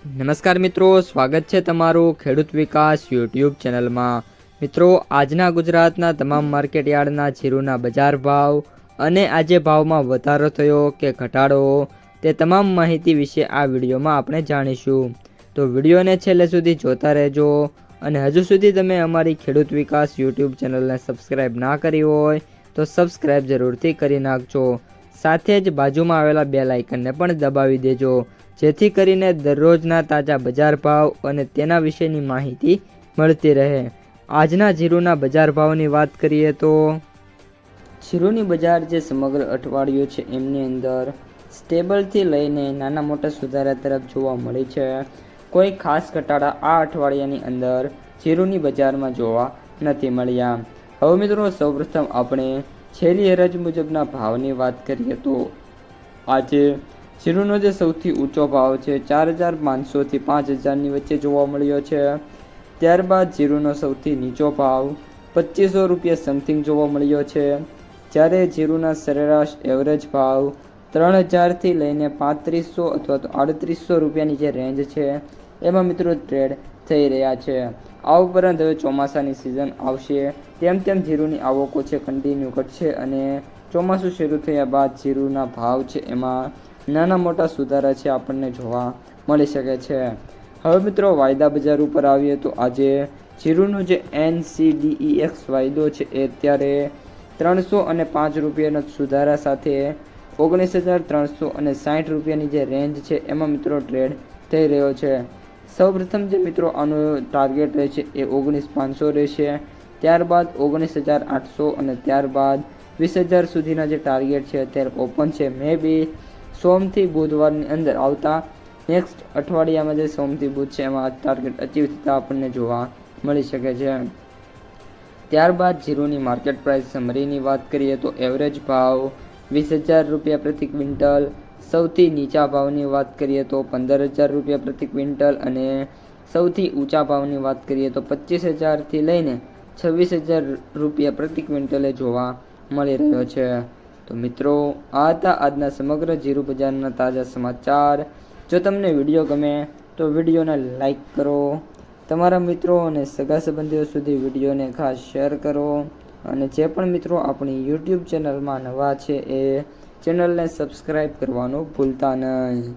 નમસ્કાર મિત્રો, સ્વાગત છે તમારું ખેડૂત વિકાસ યુટ્યુબ ચેનલમાં। મિત્રો, આજના ગુજરાતના તમામ માર્કેટ યાર્ડના જીરુના બજાર ભાવ અને આજે ભાવમાં વધારો થયો કે ઘટાડો તે તમામ માહિતી વિશે આ વિડીયોમાં આપણે જાણીશું। તો વિડીયોને છેલ્લે સુધી જોતા રહેજો અને હજુ સુધી તમે અમારી ખેડૂત વિકાસ યુટ્યુબ ચેનલને સબસ્ક્રાઈબ ના કરી હોય તો સબસ્ક્રાઈબ જરૂરથી કરી નાખજો। સાથે જ બાજુમાં આવેલા બેલ આઇકનને પણ દબાવી દેજો, જેથી કરીને દરરોજના તાજા બજાર ભાવ અને તેના વિશેની માહિતી મળતી રહે। આજના જીરુના બજાર ભાવની વાત કરીએ તો જીરુની બજાર જે સમગ્ર અઠવાડિયું છે એમની અંદર સ્ટેબલથી લઈને નાના મોટા સુધારા તરફ જોવા મળી છે। કોઈ ખાસ ઘટાડા આ અઠવાડિયાની અંદર જીરુની બજારમાં જોવા નથી મળ્યા। હવે મિત્રો, સૌપ્રથમ આપણે છેલ્લી હરાજી મુજબના ભાવની વાત કરીએ તો આજે જીરુનો જે સૌથી ઊંચો ભાવ છે 4,500 થી 5,000ની વચ્ચે જોવા મળ્યો છે। ત્યારબાદ જીરુનો સૌથી નીચો ભાવ 2,500 રૂપિયા સમથિંગ જોવા મળ્યો છે, જ્યારે જીરુના સરેરાશ એવરેજ ભાવ 3,000 થી લઈને 3,500 અથવા તો 3,800 રૂપિયાની જે રેન્જ છે એમાં મિત્રો ટ્રેડ થઈ રહ્યા છે। આ ઉપરાંત હવે ચોમાસાની સિઝન આવશે તેમ તેમ જીરુની આવકો છે કન્ટિન્યુ ઘટશે અને ચોમાસું શરૂ થયા બાદ જીરુના ભાવ છે એમાં નાના મોટા સુધારા છે આપણને જોવા મળી શકે છે। હવે મિત્રો, વાયદા બજાર ઉપર આવીએ તો આજે જીરુનું જે NCDEX વાયદો છે એ અત્યારે 305 રૂપિયાના સુધારા સાથે 19,360 રૂપિયાની જે રેન્જ છે એમાં મિત્રો ટ્રેડ થઈ રહ્યો છે। સૌપ્રથમ જે મિત્રો આનો ટાર્ગેટ રહે છે એ 19,500 રહેશે, ત્યારબાદ 19,800 અને ત્યારબાદ 20,000 સુધીના જે ટાર્ગેટ છે અત્યારે ઓપન છે। મે બી સોમથી બુધવારની અંદર આવતા નેક્સ્ટ અઠવાડિયામાં જે સોમથી બુધ છે એમાં ટાર્ગેટ અચીવ થતા આપણને જોવા મળી શકે છે। ત્યારબાદ જીરુની માર્કેટ પ્રાઇસ સમરીની વાત કરીએ તો એવરેજ ભાવ 20,000 રૂપિયા પ્રતિ ક્વિન્ટલ, સૌથી નીચા ભાવની વાત કરીએ તો 15,000 રૂપિયા પ્રતિ ક્વિન્ટલ અને સૌથી ઊંચા ભાવની વાત કરીએ તો 25,000 થી લઈને 26,000 રૂપિયા પ્રતિ ક્વિન્ટલે જોવા મળી રહ્યો છે। તો મિત્રો, આ હતા આજના સમગ્ર જીરુ બજારના તાજા સમાચાર। જો તમને વિડીયો ગમે તો વિડીયોને લાઈક કરો, તમારા મિત્રો અને સગા સંબંધીઓ સુધી વિડીયોને ખાસ શેર કરો અને જે પણ મિત્રો આપણી યુટ્યુબ ચેનલમાં નવા છે એ ચેનલને સબસ્ક્રાઈબ કરવાનું ભૂલતા નહીં।